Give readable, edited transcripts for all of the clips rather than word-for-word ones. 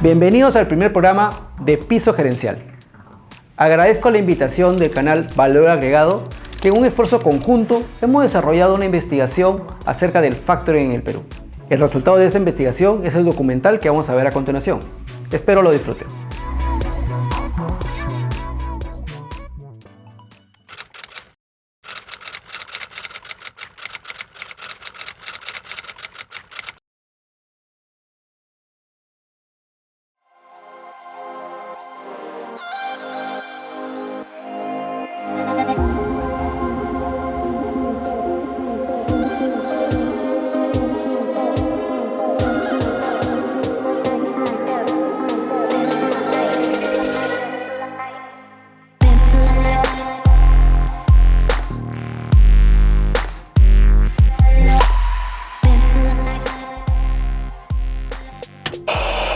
Bienvenidos al primer programa de Piso Gerencial. Agradezco la invitación del canal Valor Agregado, que en un esfuerzo conjunto hemos desarrollado una investigación acerca del factoring en el Perú. El resultado de esta investigación es el documental que vamos a ver a continuación. Espero lo disfruten.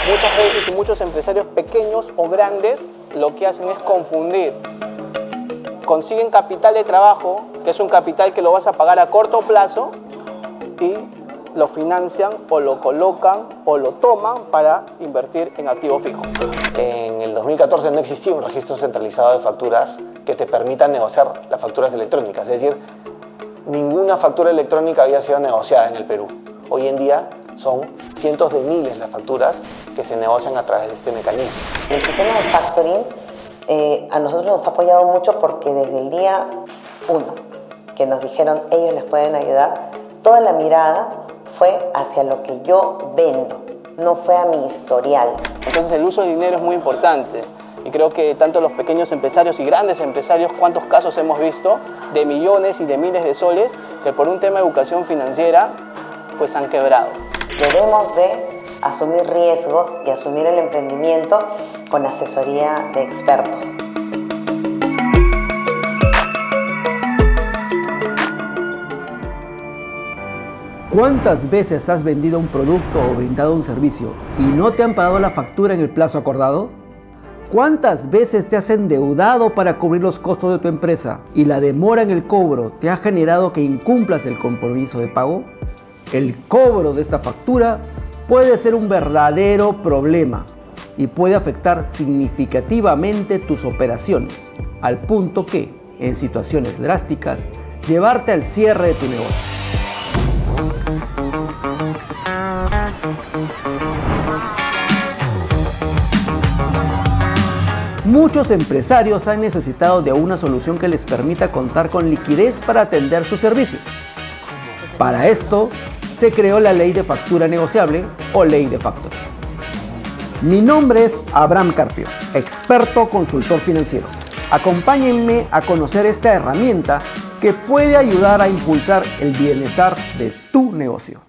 Muchas veces y muchos empresarios pequeños o grandes lo que hacen es confundir. Consiguen capital de trabajo, que es un capital que lo vas a pagar a corto plazo, y lo financian o lo colocan o lo toman para invertir en activo fijo. En el 2014 no existía un registro centralizado de facturas que te permita negociar las facturas electrónicas. Es decir, ninguna factura electrónica había sido negociada en el Perú. Hoy en día son cientos de miles las facturas que se negocian a través de este mecanismo. El sistema de factoring a nosotros nos ha apoyado mucho porque desde el día 1 que nos dijeron ellos les pueden ayudar, toda la mirada fue hacia lo que yo vendo, no fue a mi historial. Entonces el uso de dinero es muy importante y creo que tanto los pequeños empresarios y grandes empresarios, cuántos casos hemos visto de millones y de miles de soles que por un tema de educación financiera pues han quebrado. Debemos de asumir riesgos y asumir el emprendimiento con asesoría de expertos. ¿Cuántas veces has vendido un producto o brindado un servicio y no te han pagado la factura en el plazo acordado? ¿Cuántas veces te has endeudado para cubrir los costos de tu empresa y la demora en el cobro te ha generado que incumplas el compromiso de pago? El cobro de esta factura puede ser un verdadero problema y puede afectar significativamente tus operaciones, al punto que, en situaciones drásticas, llevarte al cierre de tu negocio. Muchos empresarios han necesitado de una solución que les permita contar con liquidez para atender sus servicios. Para esto, se creó la Ley de Factura Negociable o Ley de Factoring. Mi nombre es Abraham Carpio, experto consultor financiero. Acompáñenme a conocer esta herramienta que puede ayudar a impulsar el bienestar de tu negocio.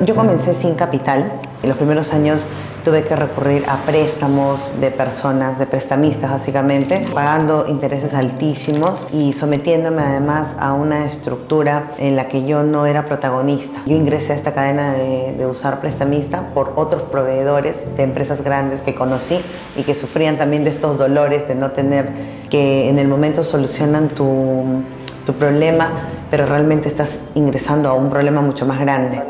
Yo comencé sin capital. En los primeros años tuve que recurrir a préstamos de personas, de prestamistas básicamente, pagando intereses altísimos y sometiéndome además a una estructura en la que yo no era protagonista. Yo ingresé a esta cadena de usar prestamista por otros proveedores de empresas grandes que conocí y que sufrían también de estos dolores de no tener, que en el momento solucionan tu problema, pero realmente estás ingresando a un problema mucho más grande.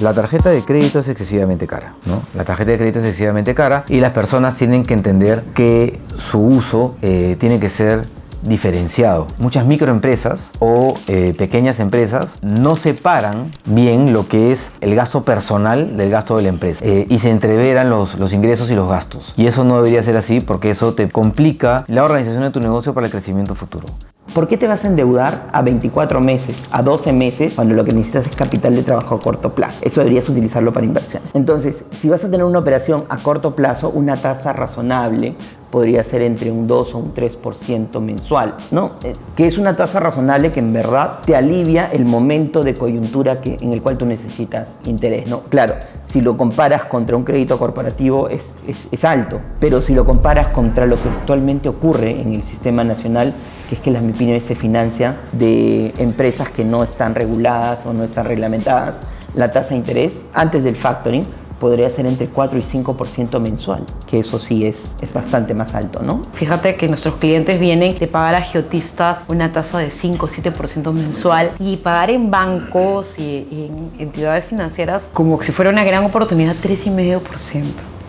La tarjeta de crédito es excesivamente cara, ¿no? La tarjeta de crédito es excesivamente cara y las personas tienen que entender que su uso tiene que ser diferenciado. Muchas microempresas o pequeñas empresas no separan bien lo que es el gasto personal del gasto de la empresa y se entreveran los ingresos y los gastos. Y eso no debería ser así porque eso te complica la organización de tu negocio para el crecimiento futuro. ¿Por qué te vas a endeudar a 24 meses, a 12 meses, cuando lo que necesitas es capital de trabajo a corto plazo? Eso deberías utilizarlo para inversiones. Entonces, si vas a tener una operación a corto plazo, una tasa razonable podría ser entre un 2 o un 3% mensual, ¿no? Que es una tasa razonable que en verdad te alivia el momento de coyuntura en el cual tú necesitas interés, ¿no? Claro, si lo comparas contra un crédito corporativo es alto, pero si lo comparas contra lo que actualmente ocurre en el sistema nacional, que es que las MIPYMES se financian de empresas que no están reguladas o no están reglamentadas, la tasa de interés antes del factoring podría ser entre 4 y 5% mensual, que eso sí es bastante más alto, ¿no? Fíjate que nuestros clientes vienen de pagar a agiotistas una tasa de 5 o 7% mensual y pagar en bancos y en entidades financieras como si fuera una gran oportunidad 3,5%.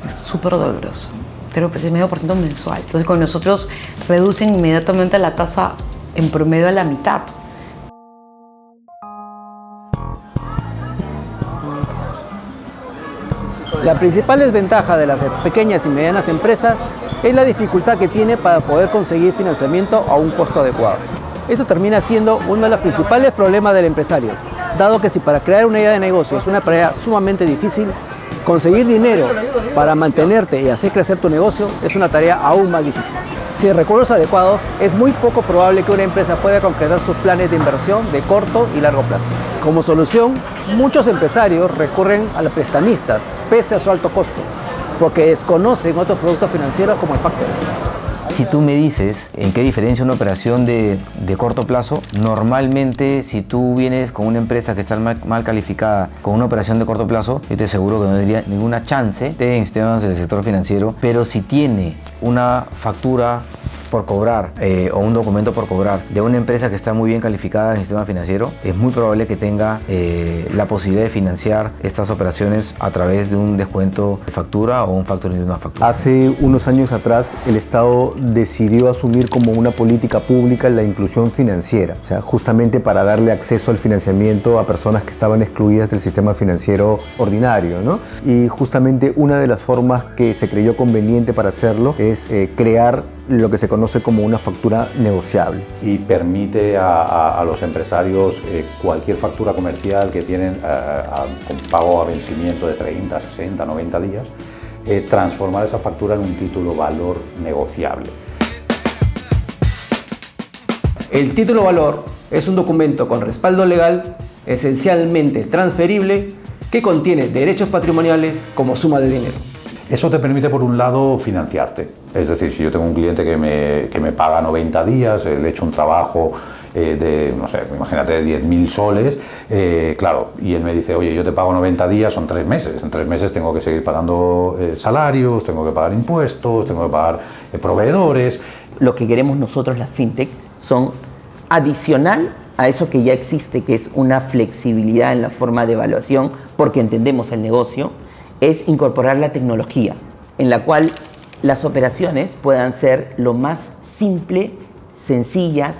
Es súper doloroso. 3,5% mensual. Entonces con nosotros reducen inmediatamente la tasa en promedio a la mitad. La principal desventaja de las pequeñas y medianas empresas es la dificultad que tiene para poder conseguir financiamiento a un costo adecuado. Esto termina siendo uno de los principales problemas del empresario, dado que si para crear una idea de negocio es una tarea sumamente difícil, conseguir dinero para mantenerte y hacer crecer tu negocio es una tarea aún más difícil. Sin recursos adecuados, es muy poco probable que una empresa pueda concretar sus planes de inversión de corto y largo plazo. Como solución, muchos empresarios recurren a los prestamistas, pese a su alto costo, porque desconocen otros productos financieros como el factoring. Si tú me dices en qué diferencia una operación de corto plazo, normalmente si tú vienes con una empresa que está mal calificada con una operación de corto plazo, yo te aseguro que no tendría ninguna chance de sistemas del sector financiero, pero si tiene una factura por cobrar o un documento por cobrar de una empresa que está muy bien calificada en el sistema financiero, es muy probable que tenga la posibilidad de financiar estas operaciones a través de un descuento de factura o un factoring de una factura. Hace unos años atrás el Estado decidió asumir como una política pública la inclusión financiera, o sea, justamente para darle acceso al financiamiento a personas que estaban excluidas del sistema financiero ordinario, ¿no? Y justamente una de las formas que se creyó conveniente para hacerlo es crear lo que se conoce como una factura negociable. Y permite a los empresarios cualquier factura comercial que tienen con pago a vencimiento de 30, 60, 90 días, transformar esa factura en un título valor negociable. El título valor es un documento con respaldo legal, esencialmente transferible, que contiene derechos patrimoniales como suma de dinero. Eso te permite, por un lado, financiarte. Es decir, si yo tengo un cliente que me paga 90 días, le he hecho un trabajo de, no sé, imagínate, 10.000 soles, claro, y él me dice, oye, yo te pago 90 días, son 3 meses. En 3 meses tengo que seguir pagando salarios, tengo que pagar impuestos, tengo que pagar proveedores. Lo que queremos nosotros, las fintech, son adicional a eso que ya existe, que es una flexibilidad en la forma de evaluación, porque entendemos el negocio, es incorporar la tecnología, en la cual las operaciones puedan ser lo más simple, sencillas,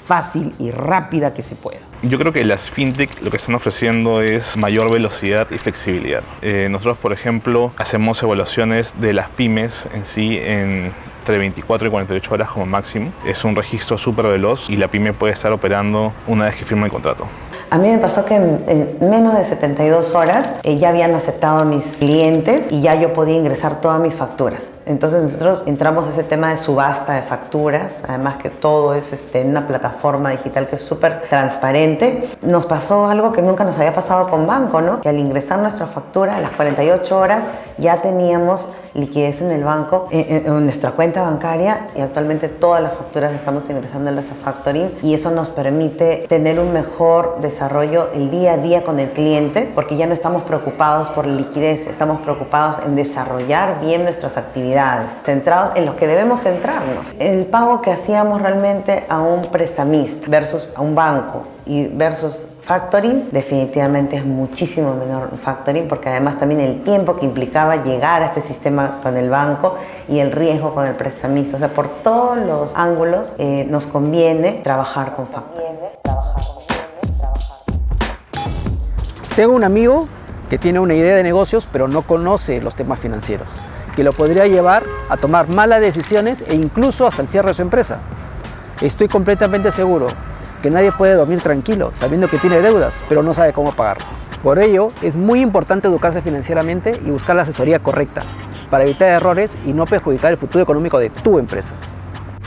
fácil y rápida que se pueda. Yo creo que las fintech lo que están ofreciendo es mayor velocidad y flexibilidad. Nosotros, por ejemplo, hacemos evaluaciones de las pymes en sí entre 24 y 48 horas como máximo. Es un registro súper veloz y la pyme puede estar operando una vez que firma el contrato. A mí me pasó que en menos de 72 horas ya habían aceptado a mis clientes y ya yo podía ingresar todas mis facturas. Entonces nosotros entramos a ese tema de subasta de facturas, además que todo es en una plataforma digital que es súper transparente. Nos pasó algo que nunca nos había pasado con banco, ¿no? Que al ingresar nuestra factura a las 48 horas ya teníamos liquidez en el banco, en nuestra cuenta bancaria, y actualmente todas las facturas estamos ingresándolas a factoring, y eso nos permite tener un mejor desarrollo el día a día con el cliente, porque ya no estamos preocupados por liquidez, estamos preocupados en desarrollar bien nuestras actividades, centrados en lo que debemos centrarnos. El pago que hacíamos realmente a un prestamista versus a un banco y versus Factoring definitivamente es muchísimo menor factoring, porque además también el tiempo que implicaba llegar a este sistema con el banco y el riesgo con el prestamista. O sea, por todos los ángulos nos conviene trabajar con factoring. Tengo un amigo que tiene una idea de negocios, pero no conoce los temas financieros, que lo podría llevar a tomar malas decisiones e incluso hasta el cierre de su empresa. Estoy completamente seguro que nadie puede dormir tranquilo sabiendo que tiene deudas, pero no sabe cómo pagarlas. Por ello, es muy importante educarse financieramente y buscar la asesoría correcta para evitar errores y no perjudicar el futuro económico de tu empresa.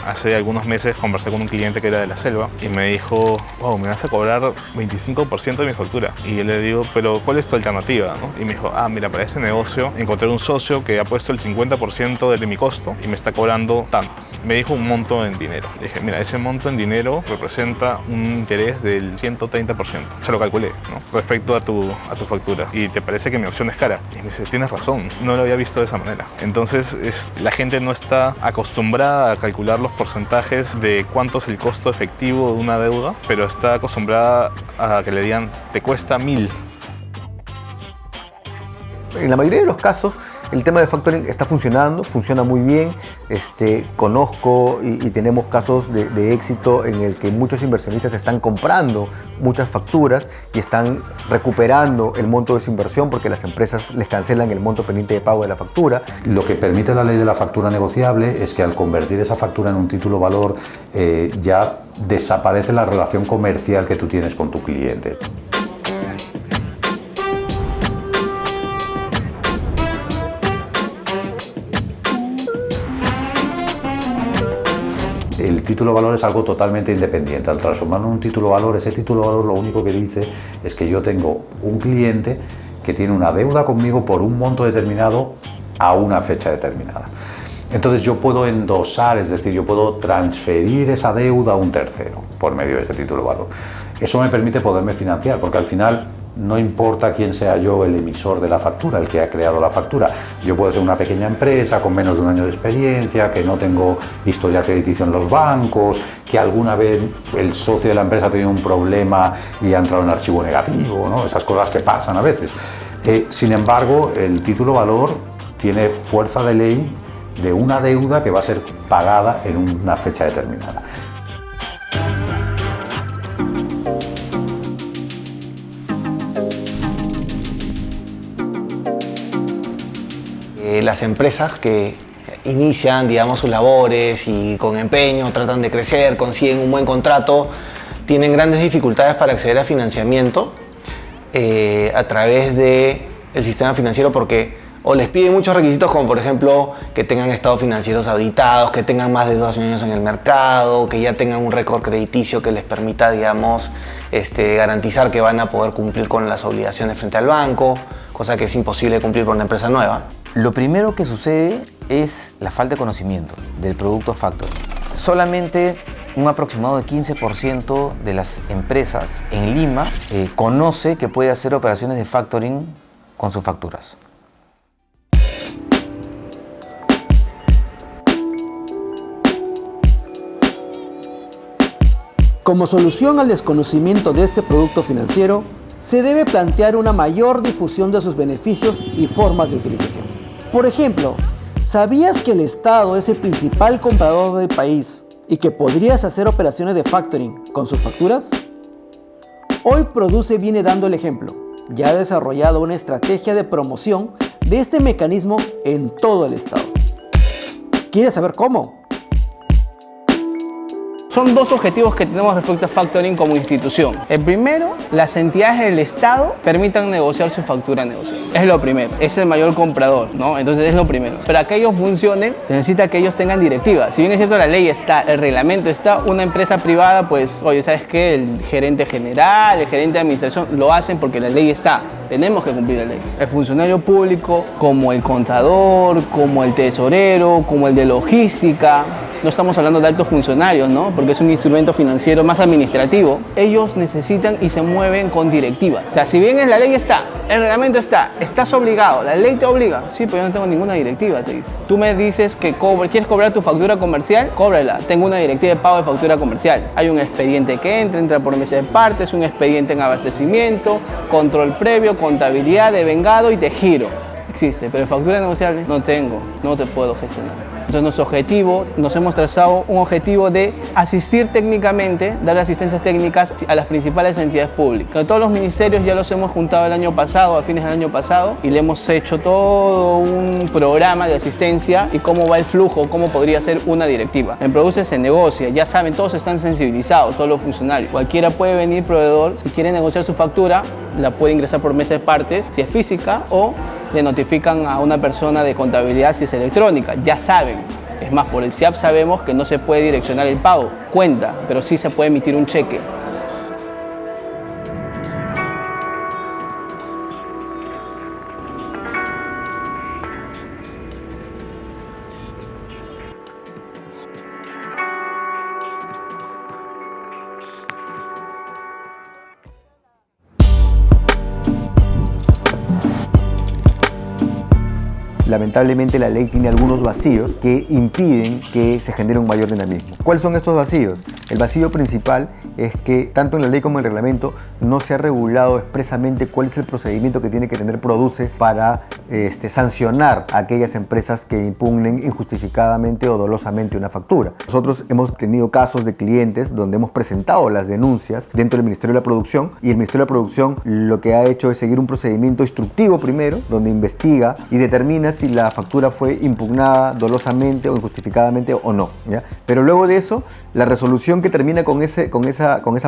Hace algunos meses conversé con un cliente que era de la selva y me dijo, wow, me vas a cobrar 25% de mi factura. Y yo le digo, pero ¿cuál es tu alternativa, ¿no? Y me dijo, mira, para ese negocio encontré un socio que ha puesto el 50% de mi costo y me está cobrando tanto. Me dijo un monto en dinero. Le dije, mira, ese monto en dinero representa un interés del 130%. Se lo calculé, ¿no? Respecto a tu factura. ¿Y te parece que mi opción es cara? Y me dice, tienes razón, no lo había visto de esa manera. Entonces, la gente no está acostumbrada a calcular los porcentajes de cuánto es el costo efectivo de una deuda, pero está acostumbrada a que le digan, te cuesta 1000. En la mayoría de los casos, el tema de factoring está funcionando, funciona muy bien. Conozco y tenemos casos de éxito en el que muchos inversionistas están comprando muchas facturas y están recuperando el monto de su inversión porque las empresas les cancelan el monto pendiente de pago de la factura. Lo que permite la ley de la factura negociable es que al convertir esa factura en un título valor ya desaparece la relación comercial que tú tienes con tu cliente. El título valor es algo totalmente independiente. Al transformarlo en un título valor, ese título valor lo único que dice es que yo tengo un cliente que tiene una deuda conmigo por un monto determinado a una fecha determinada. Entonces yo puedo endosar, es decir, yo puedo transferir esa deuda a un tercero por medio de ese título valor. Eso me permite poderme financiar, porque al final no importa quién sea yo el emisor de la factura, el que ha creado la factura. Yo puedo ser una pequeña empresa con menos de un año de experiencia, que no tengo historia crediticio en los bancos, que alguna vez el socio de la empresa ha tenido un problema y ha entrado en archivo negativo, ¿no? Esas cosas que pasan a veces. Sin embargo, el título valor tiene fuerza de ley de una deuda que va a ser pagada en una fecha determinada. Las empresas que inician, digamos, sus labores y con empeño tratan de crecer, consiguen un buen contrato, tienen grandes dificultades para acceder a financiamiento a través del sistema financiero, porque o les piden muchos requisitos, como por ejemplo que tengan estados financieros auditados, que tengan más de 2 años en el mercado, que ya tengan un récord crediticio que les permita, digamos, garantizar que van a poder cumplir con las obligaciones frente al banco, cosa que es imposible cumplir por una empresa nueva. Lo primero que sucede es la falta de conocimiento del producto factoring. Solamente un aproximado de 15% de las empresas en Lima conoce que puede hacer operaciones de factoring con sus facturas. Como solución al desconocimiento de este producto financiero, se debe plantear una mayor difusión de sus beneficios y formas de utilización. Por ejemplo, ¿sabías que el Estado es el principal comprador del país y que podrías hacer operaciones de factoring con sus facturas? Hoy Produce viene dando el ejemplo. Ya ha desarrollado una estrategia de promoción de este mecanismo en todo el Estado. ¿Quieres saber cómo? Son 2 objetivos que tenemos respecto a factoring como institución. El primero, las entidades del Estado permitan negociar su factura negociada. Es lo primero, es el mayor comprador, ¿no? Entonces es lo primero. Para que ellos funcionen, se necesita que ellos tengan directivas. Si bien es cierto, la ley está, el reglamento está, una empresa privada, pues, oye, ¿sabes qué? El gerente general, el gerente de administración lo hacen porque la ley está. Tenemos que cumplir la ley. El funcionario público, como el contador, como el tesorero, como el de logística, no estamos hablando de altos funcionarios, ¿no? Porque es un instrumento financiero más administrativo. Ellos necesitan y se mueven con directivas. O sea, si bien en la ley está, El reglamento estás obligado, la ley te obliga. Sí, pero yo no tengo ninguna directiva, te dice. Tú me dices que quieres cobrar tu factura comercial, cóbrala. Tengo una directiva de pago de factura comercial. Hay un expediente que entra por mesa de partes, un expediente en abastecimiento, control previo, contabilidad, devengado y te giro. Existe, pero factura negociable no tengo, no te puedo gestionar. Entonces nuestro objetivo, nos hemos trazado un objetivo de asistir técnicamente, dar asistencias técnicas a las principales entidades públicas. Con todos los ministerios ya los hemos juntado el año pasado, a fines del año pasado, y le hemos hecho todo un programa de asistencia y cómo va el flujo, cómo podría ser una directiva. En Produce se negocia, ya saben, todos están sensibilizados, todos los funcionarios. Cualquiera puede venir proveedor y quiere negociar su factura, la puede ingresar por mesa de partes, si es física, o le notifican a una persona de contabilidad si es electrónica. Ya saben. Es más, por el SIAP sabemos que no se puede direccionar el pago, cuenta, pero sí se puede emitir un cheque. Lamentablemente la ley tiene algunos vacíos que impiden que se genere un mayor dinamismo. ¿Cuáles son estos vacíos? El vacío principal es que tanto en la ley como en el reglamento no se ha regulado expresamente cuál es el procedimiento que tiene que tener Produce para sancionar a aquellas empresas que impugnen injustificadamente o dolosamente una factura. Nosotros hemos tenido casos de clientes donde hemos presentado las denuncias dentro del Ministerio de la Producción, y el Ministerio de la Producción lo que ha hecho es seguir un procedimiento instructivo primero, donde investiga y determina si la factura fue impugnada dolosamente o injustificadamente o no, ¿ya? Pero luego de eso, la resolución que termina con esa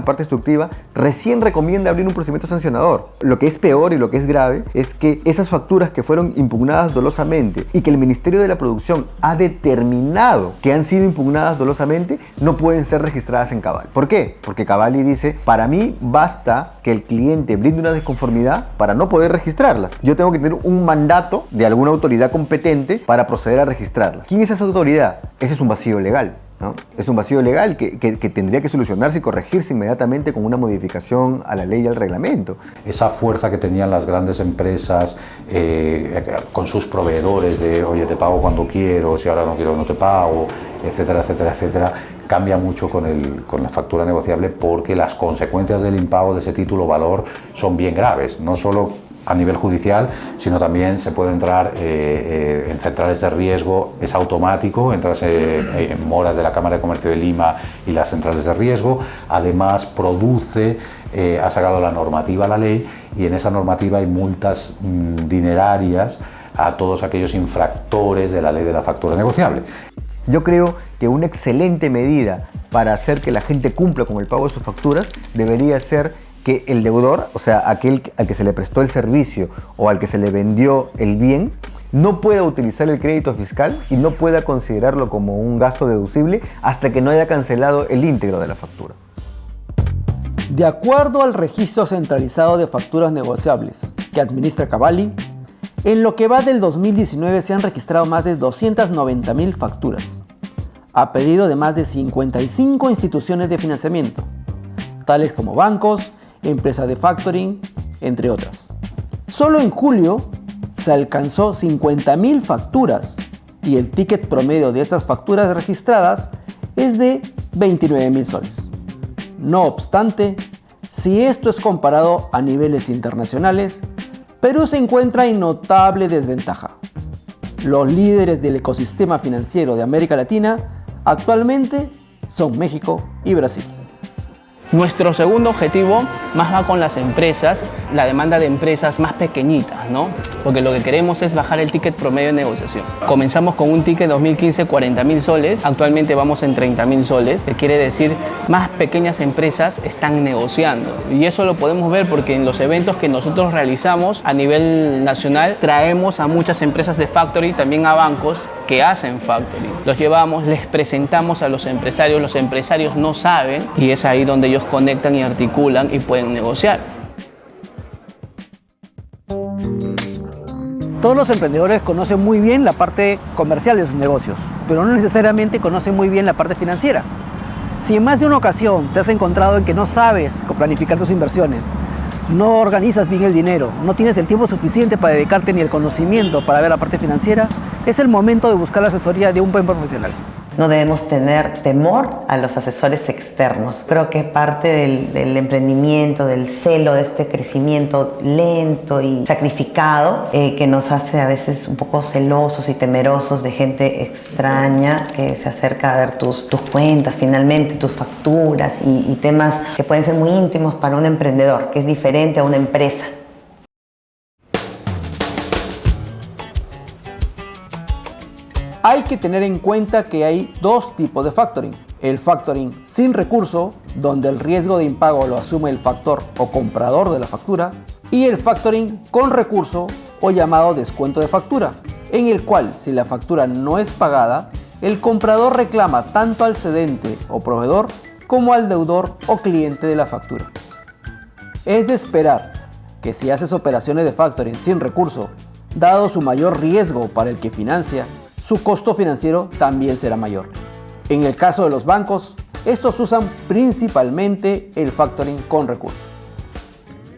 parte instructiva recién recomienda abrir un procedimiento sancionador. Lo que es peor y lo que es grave es que esas facturas que fueron impugnadas dolosamente y que el Ministerio de la Producción ha determinado que han sido impugnadas dolosamente no pueden ser registradas en Cabal. ¿Por qué? Porque Cavalli dice, para mí basta que el cliente brinde una desconformidad para no poder registrarlas. Yo tengo que tener un mandato de alguna autoridad competente para proceder a registrarlas. ¿Quién es esa autoridad? Ese es un vacío legal, ¿no? Es un vacío legal que tendría que solucionarse y corregirse inmediatamente con una modificación a la ley y al reglamento. Esa fuerza que tenían las grandes empresas con sus proveedores de, oye, te pago cuando quiero, si ahora no quiero no te pago, etcétera, etcétera, etcétera, cambia mucho con la factura negociable, porque las consecuencias del impago de ese título valor son bien graves, no solo a nivel judicial, sino también se puede entrar en centrales de riesgo, es automático, entras en moras de la Cámara de Comercio de Lima y las centrales de riesgo. Además, Produce ha sacado la normativa a la ley, y en esa normativa hay multas dinerarias a todos aquellos infractores de la ley de la factura negociable. Yo creo que una excelente medida para hacer que la gente cumpla con el pago de sus facturas debería ser que el deudor, o sea, aquel al que se le prestó el servicio o al que se le vendió el bien, no pueda utilizar el crédito fiscal y no pueda considerarlo como un gasto deducible hasta que no haya cancelado el íntegro de la factura. De acuerdo al registro centralizado de facturas negociables que administra Cavalli, en lo que va del 2019 se han registrado más de 290.000 facturas, a pedido de más de 55 instituciones de financiamiento, tales como bancos, empresas de factoring, entre otras. Solo en julio se alcanzó 50.000 facturas y el ticket promedio de estas facturas registradas es de 29.000 soles. No obstante, si esto es comparado a niveles internacionales, Perú se encuentra en notable desventaja. Los líderes del ecosistema financiero de América Latina actualmente son México y Brasil. Nuestro segundo objetivo más va con las empresas, la demanda de empresas más pequeñitas, ¿no? Porque lo que queremos es bajar el ticket promedio de negociación. Comenzamos con un ticket 2015 40.000 soles, actualmente vamos en 30.000 soles, que quiere decir más pequeñas empresas están negociando. Y eso lo podemos ver porque en los eventos que nosotros realizamos a nivel nacional traemos a muchas empresas de factory, también a bancos que hacen factory. Los llevamos, les presentamos a los empresarios no saben, y es ahí donde ellos conectan y articulan y pueden negociar. Todos los emprendedores conocen muy bien la parte comercial de sus negocios, pero no necesariamente conocen muy bien la parte financiera. Si en más de una ocasión te has encontrado en que no sabes planificar tus inversiones, no organizas bien el dinero, no tienes el tiempo suficiente para dedicarte ni el conocimiento para ver la parte financiera, es el momento de buscar la asesoría de un buen profesional. No debemos tener temor a los asesores externos. Creo que parte del emprendimiento, del celo de este crecimiento lento y sacrificado que nos hace a veces un poco celosos y temerosos de gente extraña que se acerca a ver tus cuentas, finalmente tus facturas y temas que pueden ser muy íntimos para un emprendedor, que es diferente a una empresa. Hay que tener en cuenta que hay dos tipos de factoring. El factoring sin recurso, donde el riesgo de impago lo asume el factor o comprador de la factura, y el factoring con recurso o llamado descuento de factura, en el cual si la factura no es pagada, el comprador reclama tanto al cedente o proveedor como al deudor o cliente de la factura. Es de esperar que si haces operaciones de factoring sin recurso, dado su mayor riesgo para el que financia, su costo financiero también será mayor. En el caso de los bancos, estos usan principalmente el factoring con recursos.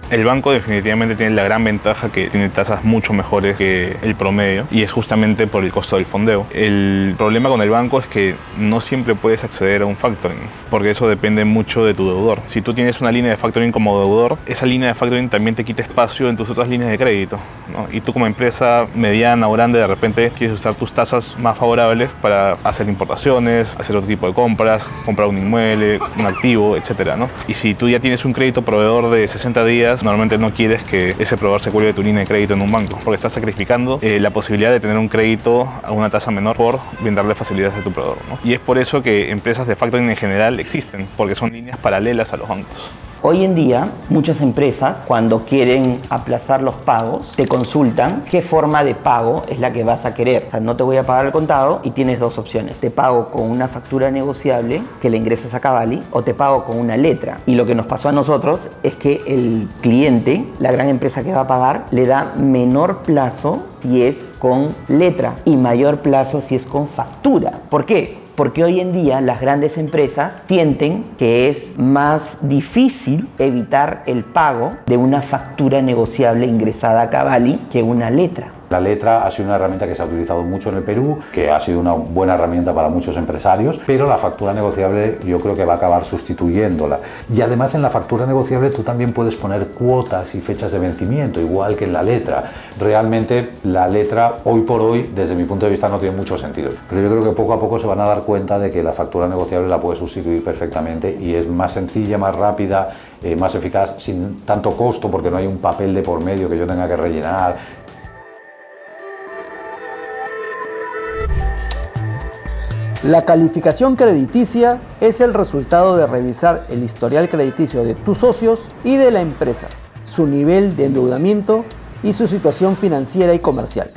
El banco definitivamente tiene la gran ventaja que tiene tasas mucho mejores que el promedio y es justamente por el costo del fondeo. El problema con el banco es que no siempre puedes acceder a un factoring porque eso depende mucho de tu deudor. Si tú tienes una línea de factoring como deudor, esa línea de factoring también te quita espacio en tus otras líneas de crédito, ¿no? Y tú como empresa mediana o grande de repente quieres usar tus tasas más favorables para hacer importaciones, hacer otro tipo de compras, comprar un inmueble, un activo, etcétera, ¿no? Y si tú ya tienes un crédito proveedor de 60 días, normalmente no quieres que ese proveedor se cuelgue de tu línea de crédito en un banco, porque estás sacrificando la posibilidad de tener un crédito a una tasa menor por brindarle facilidades a tu proveedor, ¿no? Y es por eso que empresas de factoring en general existen, porque son líneas paralelas a los bancos. Hoy en día, muchas empresas, cuando quieren aplazar los pagos, te consultan qué forma de pago es la que vas a querer. O sea, no te voy a pagar al contado y tienes dos opciones. Te pago con una factura negociable que le ingresas a Cavalli o te pago con una letra. Y lo que nos pasó a nosotros es que el cliente, la gran empresa que va a pagar, le da menor plazo si es con letra y mayor plazo si es con factura. ¿Por qué? Porque hoy en día las grandes empresas sienten que es más difícil evitar el pago de una factura negociable ingresada a Cavalli que una letra. La letra ha sido una herramienta que se ha utilizado mucho en el Perú, que ha sido una buena herramienta para muchos empresarios, pero la factura negociable yo creo que va a acabar sustituyéndola. Y además en la factura negociable tú también puedes poner cuotas y fechas de vencimiento, igual que en la letra. Realmente la letra hoy por hoy, desde mi punto de vista, no tiene mucho sentido. Pero yo creo que poco a poco se van a dar cuenta de que la factura negociable la puede sustituir perfectamente y es más sencilla, más rápida, más eficaz, sin tanto costo porque no hay un papel de por medio que yo tenga que rellenar. La calificación crediticia es el resultado de revisar el historial crediticio de tus socios y de la empresa, su nivel de endeudamiento y su situación financiera y comercial.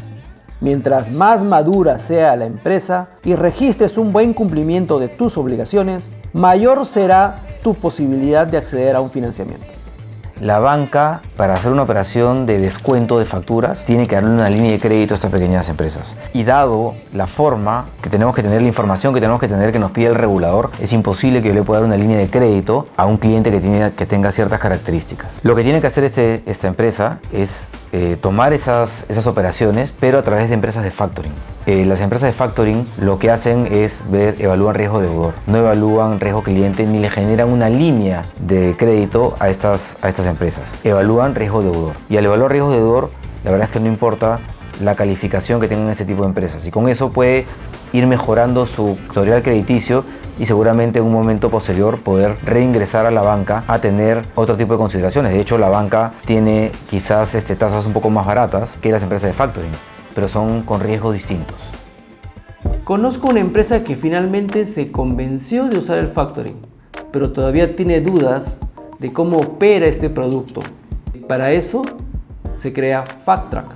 Mientras más madura sea la empresa y registres un buen cumplimiento de tus obligaciones, mayor será tu posibilidad de acceder a un financiamiento. La banca, para hacer una operación de descuento de facturas, tiene que darle una línea de crédito a estas pequeñas empresas. Y dado la forma que tenemos que tener, la información que tenemos que tener que nos pide el regulador, es imposible que yo le pueda dar una línea de crédito a un cliente que tenga ciertas características. Lo que tiene que hacer esta empresa es tomar esas operaciones, pero a través de empresas de factoring. Las empresas de factoring lo que hacen es evalúan riesgo deudor, no evalúan riesgo cliente ni le generan una línea de crédito a estas empresas. Evalúan riesgo deudor y al evaluar riesgo deudor, la verdad es que no importa la calificación que tengan este tipo de empresas y con eso puede ir mejorando su historial crediticio y seguramente en un momento posterior poder reingresar a la banca a tener otro tipo de consideraciones. De hecho, la banca tiene quizás tasas un poco más baratas que las empresas de factoring, pero son con riesgos distintos. Conozco una empresa que finalmente se convenció de usar el factoring, pero todavía tiene dudas de cómo opera este producto. Para eso se crea FactTrack,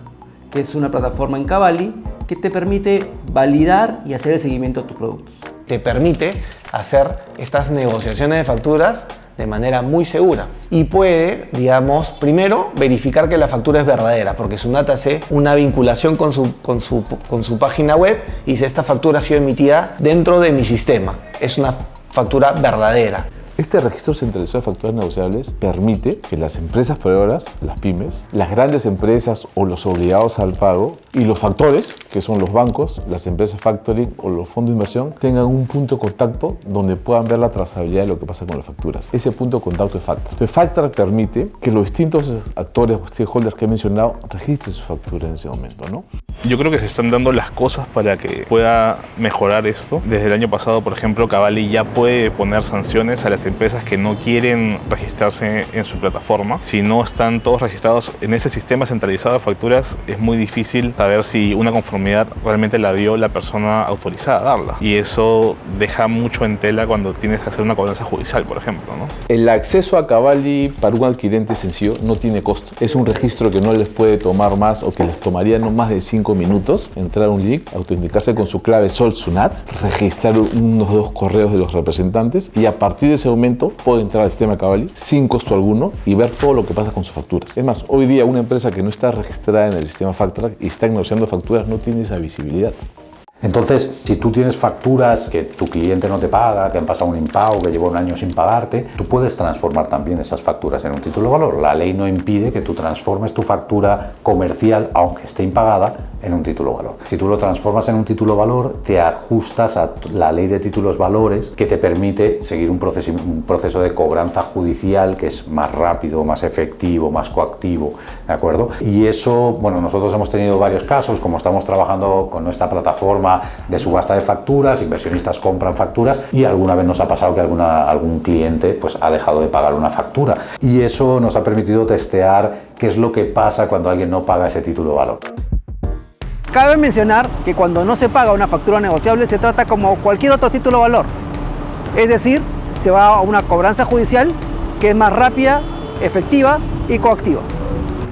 que es una plataforma en Cavalli que te permite validar y hacer el seguimiento de tus productos. Te permite hacer estas negociaciones de facturas de manera muy segura y puede, digamos, primero verificar que la factura es verdadera, porque Sunat hace una vinculación con su página web y dice: esta factura ha sido emitida dentro de mi sistema, es una factura verdadera. Este registro centralizado de facturas negociables permite que las empresas proveedoras, las pymes, las grandes empresas o los obligados al pago y los factores, que son los bancos, las empresas factoring o los fondos de inversión, tengan un punto de contacto donde puedan ver la trazabilidad de lo que pasa con las facturas. Ese punto de contacto es Factra. Entonces, Factra permite que los distintos actores o stakeholders que he mencionado registren sus facturas en ese momento, ¿no? Yo creo que se están dando las cosas para que pueda mejorar esto. Desde el año pasado, por ejemplo, Cavalli ya puede poner sanciones a las empresas que no quieren registrarse en su plataforma. Si no están todos registrados en ese sistema centralizado de facturas, es muy difícil saber si una conformidad realmente la dio la persona autorizada a darla. Y eso deja mucho en tela cuando tienes que hacer una cobranza judicial, por ejemplo, ¿no? El acceso a Cavalli para un adquirente sencillo no tiene costo. Es un registro que no les puede tomar más o que les tomaría no más de 5 minutos. Entrar a un link, autenticarse con su clave SolSunat, registrar unos 2 correos de los representantes y a partir de ese momento puede entrar al sistema Cavalli sin costo alguno y ver todo lo que pasa con sus facturas. Es más, hoy día una empresa que no está registrada en el sistema FacTrack y está negociando facturas no tiene esa visibilidad. Entonces, si tú tienes facturas que tu cliente no te paga, que han pasado un impago, que lleva un año sin pagarte, tú puedes transformar también esas facturas en un título de valor. La ley no impide que tú transformes tu factura comercial, aunque esté impagada, en un título de valor. Si tú lo transformas en un título de valor, te ajustas a la ley de títulos valores que te permite seguir un proceso de cobranza judicial que es más rápido, más efectivo, más coactivo, ¿de acuerdo? Y eso, bueno, nosotros hemos tenido varios casos, como estamos trabajando con nuestra plataforma de subasta de facturas, inversionistas compran facturas y alguna vez nos ha pasado que algún cliente pues, ha dejado de pagar una factura. Y eso nos ha permitido testear qué es lo que pasa cuando alguien no paga ese título de valor. Cabe mencionar que cuando no se paga una factura negociable se trata como cualquier otro título de valor. Es decir, se va a una cobranza judicial que es más rápida, efectiva y coactiva.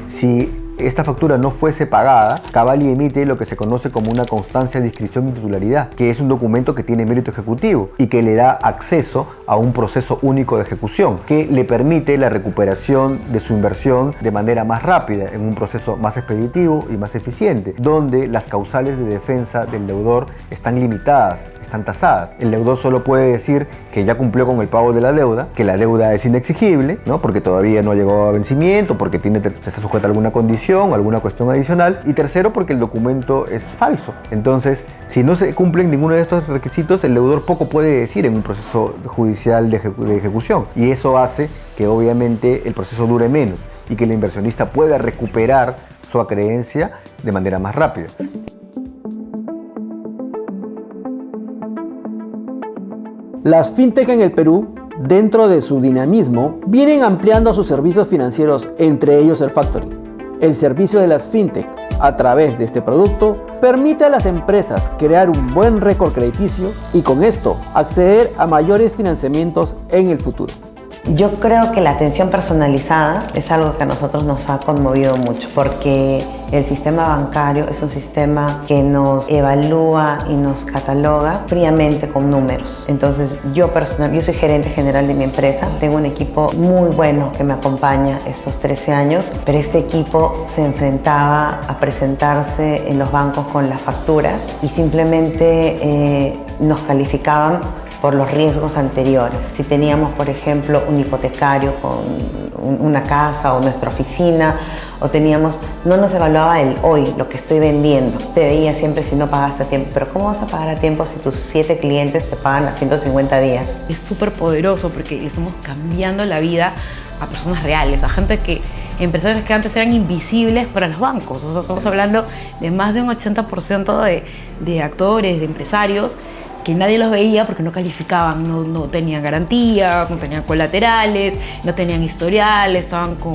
Si esta factura no fuese pagada, Cavalli emite lo que se conoce como una constancia de inscripción y titularidad, que es un documento que tiene mérito ejecutivo y que le da acceso a un proceso único de ejecución, que le permite la recuperación de su inversión de manera más rápida, en un proceso más expeditivo y más eficiente, donde las causales de defensa del deudor están limitadas, están tasadas. El deudor solo puede decir que ya cumplió con el pago de la deuda, que la deuda es inexigible, ¿no? Porque todavía no llegó a vencimiento, porque está sujeta a alguna condición, alguna cuestión adicional, y tercero, porque el documento es falso. Entonces, si no se cumplen ninguno de estos requisitos, el deudor poco puede decir en un proceso judicial de ejecución, y eso hace que obviamente el proceso dure menos y que el inversionista pueda recuperar su acreencia de manera más rápida. Las fintech en el Perú, dentro de su dinamismo, vienen ampliando sus servicios financieros, entre ellos el factoring. El servicio de las fintech, a través de este producto, permite a las empresas crear un buen récord crediticio y con esto acceder a mayores financiamientos en el futuro. Yo creo que la atención personalizada es algo que a nosotros nos ha conmovido mucho, porque el sistema bancario es un sistema que nos evalúa y nos cataloga fríamente con números. Entonces yo soy gerente general de mi empresa, tengo un equipo muy bueno que me acompaña estos 13 años, pero este equipo se enfrentaba a presentarse en los bancos con las facturas y simplemente nos calificaban por los riesgos anteriores. Si teníamos, por ejemplo, un hipotecario con una casa o nuestra oficina, o no nos evaluaba el hoy, lo que estoy vendiendo. Te veía siempre si no pagaste a tiempo. Pero ¿cómo vas a pagar a tiempo si tus 7 clientes te pagan a 150 días? Es súper poderoso porque le estamos cambiando la vida a personas reales, a gente empresarios que antes eran invisibles para los bancos. O sea, estamos hablando de más de un 80% de actores, de empresarios, que nadie los veía porque no calificaban, no tenían garantía, no tenían colaterales, no tenían historial, estaban con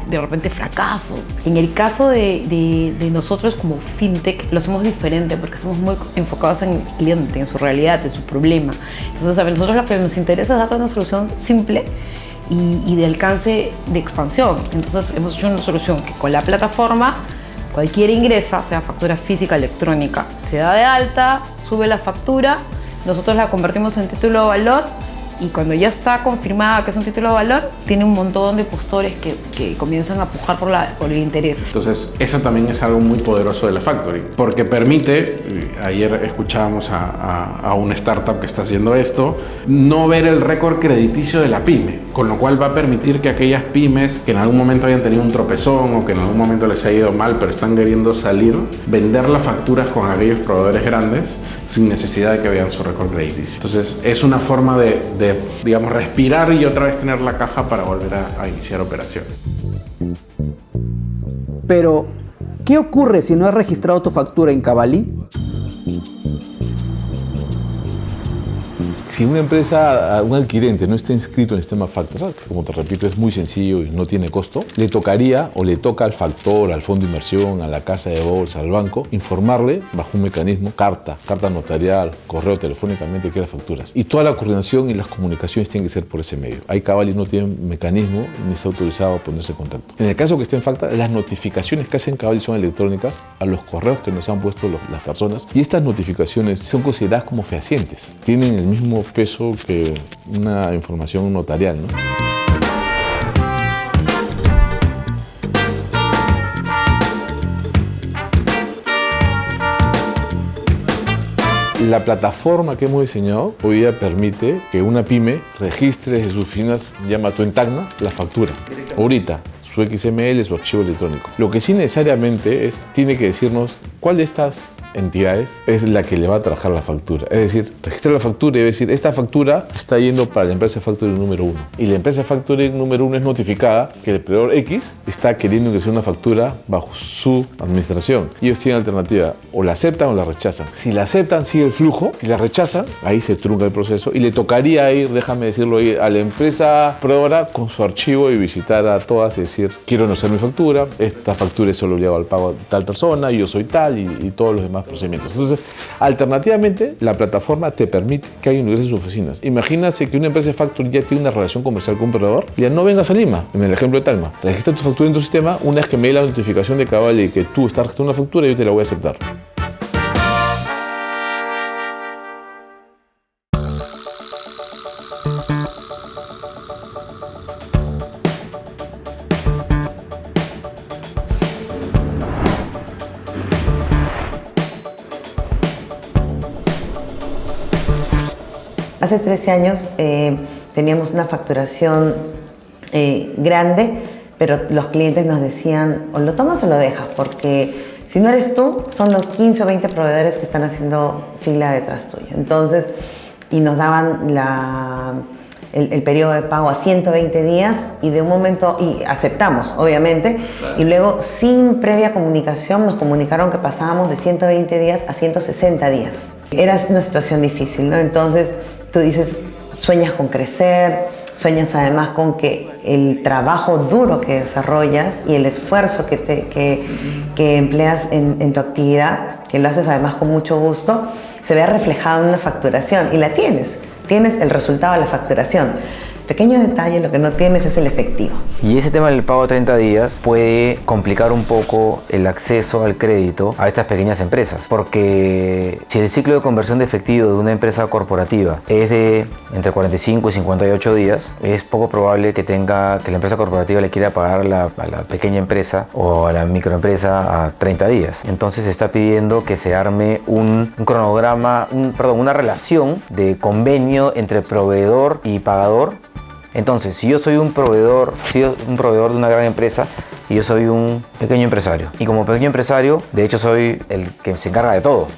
de repente fracasos. En el caso de nosotros como fintech lo hacemos diferente porque somos muy enfocados en el cliente, en su realidad, en su problema. Entonces a nosotros lo que nos interesa es darle una solución simple y de alcance de expansión. Entonces hemos hecho una solución que con la plataforma cualquiera ingresa, sea factura física, electrónica, se da de alta, sube la factura, nosotros la convertimos en título de valor y cuando ya está confirmada que es un título de valor, tiene un montón de postores que comienzan a pujar por el interés. Entonces, eso también es algo muy poderoso de la factoring, porque permite, ayer escuchábamos a una startup que está haciendo esto, no ver el récord crediticio de la pyme, con lo cual va a permitir que aquellas pymes que en algún momento hayan tenido un tropezón o que en algún momento les ha ido mal pero están queriendo salir, vender las facturas con aquellos proveedores grandes sin necesidad de que vean su récord crediticio. Entonces es una forma de digamos, respirar y otra vez tener la caja para volver a iniciar operaciones. Pero, ¿qué ocurre si no has registrado tu factura en Cavalli? Si una empresa, un adquirente no está inscrito en el sistema Factor, que como te repito es muy sencillo y no tiene costo, le tocaría o le toca al factor, al fondo de inversión, a la casa de bolsa, al banco, informarle bajo un mecanismo, carta notarial, correo telefónicamente que las facturas. Y toda la coordinación y las comunicaciones tienen que ser por ese medio. Ahí Cavalli no tiene mecanismo ni está autorizado a ponerse en contacto. En el caso que esté en Factor, las notificaciones que hacen Cavalli son electrónicas a los correos que nos han puesto las personas y estas notificaciones son consideradas como fehacientes. Tienen el mismo peso que una información notarial, ¿no? La plataforma que hemos diseñado hoy día permite que una pyme registre desde sus finanzas, llama tu Entagna, la factura. Ahorita, su XML, su archivo electrónico. Lo que sí necesariamente tiene que decirnos cuál de estas entidades es la que le va a trabajar la factura. Es decir, registrar la factura y decir, esta factura está yendo para la empresa de factoring número 1. Y la empresa de factoring número 1 es notificada que el proveedor X está queriendo que sea una factura bajo su administración. Y ellos tienen alternativa, o la aceptan o la rechazan. Si la aceptan, sigue el flujo. Si la rechazan, ahí se trunca el proceso y le tocaría ir, déjame decirlo, ir a la empresa proveedora con su archivo y visitar a todas y decir, quiero no ser mi factura, esta factura es solo obligado al pago de tal persona, yo soy tal y todos los demás procedimientos. Entonces, alternativamente, la plataforma te permite que haya un ingreso en sus oficinas. Imagínate que una empresa de factoring ya tiene una relación comercial con un proveedor, ya no vengas a Lima, en el ejemplo de Tagna. Registra tu factura en tu sistema, una vez que me dé la notificación de Cavalli que tú estás registrando una factura, yo te la voy a aceptar. Hace 13 años teníamos una facturación grande, pero los clientes nos decían, o lo tomas o lo dejas, porque si no eres tú, son los 15 o 20 proveedores que están haciendo fila detrás tuyo. Entonces, y nos daban el periodo de pago a 120 días y de un momento, y aceptamos, obviamente, claro. Y luego, sin previa comunicación, nos comunicaron que pasábamos de 120 días a 160 días. Era una situación difícil, ¿no? Entonces, tú dices, sueñas con crecer, sueñas además con que el trabajo duro que desarrollas y el esfuerzo que empleas en tu actividad, que lo haces además con mucho gusto, se vea reflejado en una facturación y la tienes el resultado de la facturación. Pequeño detalle, lo que no tienes es el efectivo. Y ese tema del pago a 30 días puede complicar un poco el acceso al crédito a estas pequeñas empresas, porque si el ciclo de conversión de efectivo de una empresa corporativa es de entre 45 y 58 días, es poco probable que la empresa corporativa le quiera pagar a la pequeña empresa o a la microempresa a 30 días. Entonces se está pidiendo que se arme un cronograma, una relación de convenio entre proveedor y pagador. Entonces, si yo soy un proveedor de una gran empresa y yo soy un pequeño empresario, y como pequeño empresario, de hecho soy el que se encarga de todo,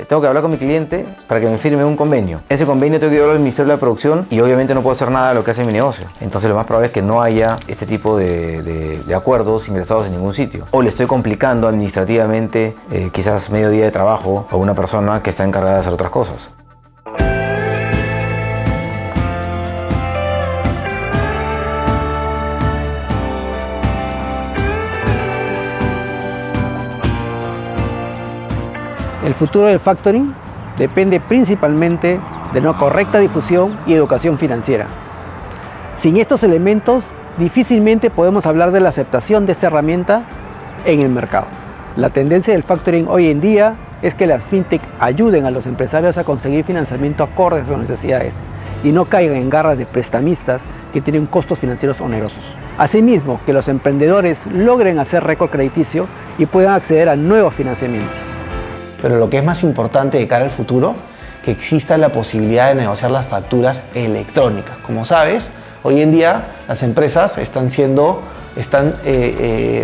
tengo que hablar con mi cliente para que me firme un convenio. Ese convenio tengo que llevarlo al Ministerio de la Producción y obviamente no puedo hacer nada de lo que hace mi negocio. Entonces lo más probable es que no haya este tipo de acuerdos ingresados en ningún sitio. O le estoy complicando administrativamente quizás medio día de trabajo a una persona que está encargada de hacer otras cosas. El futuro del factoring depende principalmente de una correcta difusión y educación financiera. Sin estos elementos, difícilmente podemos hablar de la aceptación de esta herramienta en el mercado. La tendencia del factoring hoy en día es que las fintech ayuden a los empresarios a conseguir financiamiento acorde a sus necesidades y no caigan en garras de prestamistas que tienen costos financieros onerosos. Asimismo, que los emprendedores logren hacer récord crediticio y puedan acceder a nuevos financiamientos. Pero lo que es más importante de cara al futuro, que exista la posibilidad de negociar las facturas electrónicas. Como sabes, hoy en día las empresas están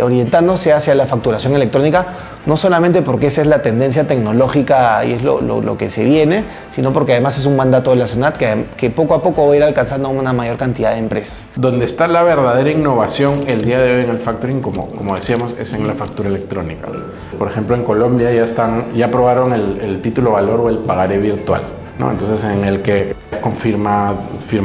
orientándose hacia la facturación electrónica, no solamente porque esa es la tendencia tecnológica y es lo que se viene, sino porque además es un mandato de la SUNAT que poco a poco va a ir alcanzando a una mayor cantidad de empresas. Donde está la verdadera innovación el día de hoy en el factoring, como decíamos, es en la factura electrónica. Por ejemplo, en Colombia ya probaron el título valor o el pagaré virtual, ¿no? Entonces, en el que con firma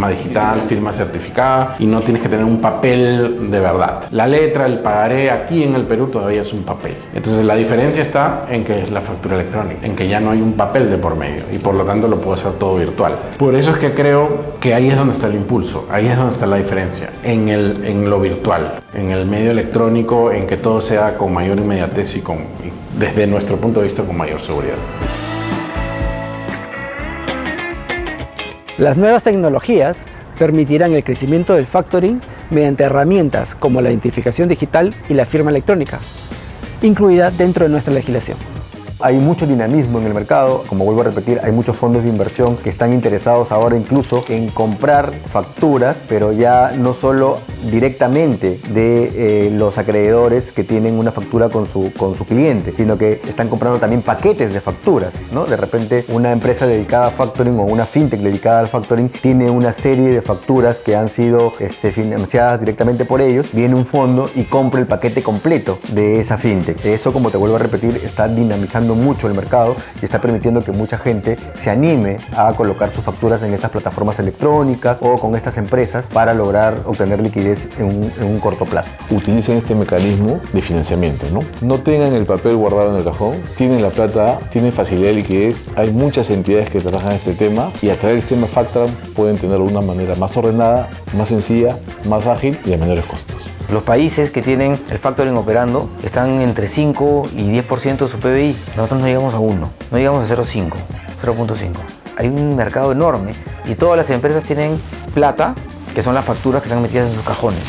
digital, firma certificada, y no tienes que tener un papel de verdad. La letra, el pagaré aquí en el Perú todavía es un papel. Entonces la diferencia está en que es la factura electrónica, en que ya no hay un papel de por medio y por lo tanto lo puedo hacer todo virtual. Por eso es que creo que ahí es donde está el impulso, ahí es donde está la diferencia, en lo virtual, en el medio electrónico, en que todo sea con mayor inmediatez y desde nuestro punto de vista con mayor seguridad. Las nuevas tecnologías permitirán el crecimiento del factoring mediante herramientas como la identificación digital y la firma electrónica, incluida dentro de nuestra legislación. Hay mucho dinamismo en el mercado, como vuelvo a repetir, hay muchos fondos de inversión que están interesados ahora incluso en comprar facturas, pero ya no solo directamente de los acreedores que tienen una factura con su cliente, sino que están comprando también paquetes de facturas, ¿no? De repente una empresa dedicada a factoring o una fintech dedicada al factoring tiene una serie de facturas que han sido financiadas directamente por ellos, viene un fondo y compra el paquete completo de esa fintech. Eso, como te vuelvo a repetir, está dinamizando mucho el mercado y está permitiendo que mucha gente se anime a colocar sus facturas en estas plataformas electrónicas o con estas empresas para lograr obtener liquidez en un corto plazo. Utilicen este mecanismo de financiamiento, ¿no? No tengan el papel guardado en el cajón, tienen la plata, tienen facilidad de liquidez, hay muchas entidades que trabajan este tema y a través del sistema Factram pueden tenerlo de una manera más ordenada, más sencilla, más ágil y a menores costos. Los países que tienen el factoring operando están entre 5 y 10% de su PBI. Nosotros no llegamos a 1, no llegamos a 0.5, 0.5. Hay un mercado enorme y todas las empresas tienen plata, que son las facturas que están metidas en sus cajones,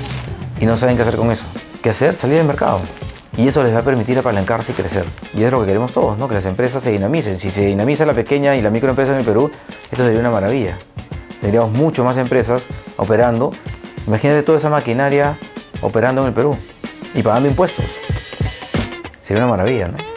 y no saben qué hacer con eso. ¿Qué hacer? Salir del mercado. Y eso les va a permitir apalancarse y crecer. Y es lo que queremos todos, ¿no? Que las empresas se dinamicen. Si se dinamiza la pequeña y la microempresa en el Perú, esto sería una maravilla. Tendríamos mucho más empresas operando. Imagínate toda esa maquinaria operando en el Perú y pagando impuestos. Sería una maravilla, ¿no?